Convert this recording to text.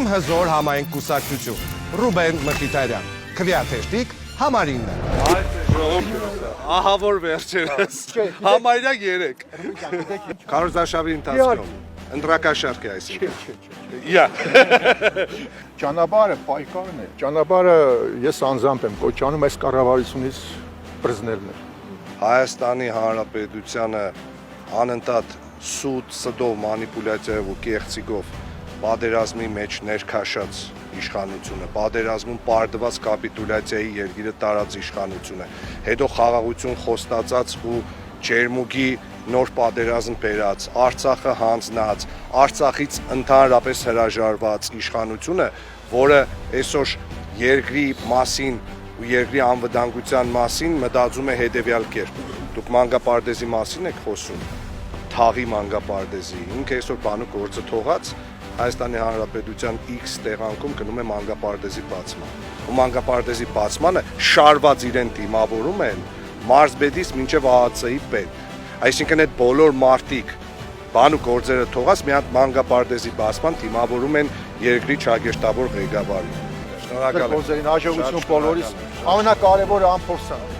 հզոր համային կուսակցություն։ Ռուբեն Մխիթարյան, քվեաթեշտիկ համարինն է։ Ահա որ վերջերս, համայնա 3, քարոզարշավի ընթացքում, ընտրակաշարք է այսինքն։ Ճանապարհը պայքարն է, ճանապարհը ես անձամբ եմ կոչանում այս կառավարությունից բռնելն է։ Հայաստանի Հանրապետությանը անընդհատ սուտ, սդով, մանիպուլյացիայով ու կեղծիքով պատերազմի մեջ ներքաշած իշխանությունը, պատերազմում պարտված կապիտուլյացիայի երկիրը տարած իշխանությունը, հետո խաղաղություն խոստացած ու ջերմուգի նոր պատերազմ բերած, Արցախը հանձնած, Արցախից ընդհանրապես հրաժարված իշխանությունը, որը այսօր երկրի մասին ու երկրի անվտանգության մասին մտածում է հետևյալ կերպ։ Դուք մանկապարտեզի մասին եք խոսում, թաղի մանկապարտեզի, ինքը այսօր բանու գործը թողած Հայաստանի Հանրապետության X տեղանքում գնում է մանկապարտեզի բացման։ Ու մանկապարտեզի բացմանը շարված իրեն դիմավորում են Մարզբեդից մինչև ԱԱՑ-ի պետ։ Այսինքն այդ բոլոր մարտիկ բանու գործերը թողած մի հատ մանկապարտեզի բացման դիմավորում են երկրի ճակերտավոր ղեկավարին։ Շնորհակալ եմ։ Հաջողություն բոլորիս, ամենակարևորը անփորձանք։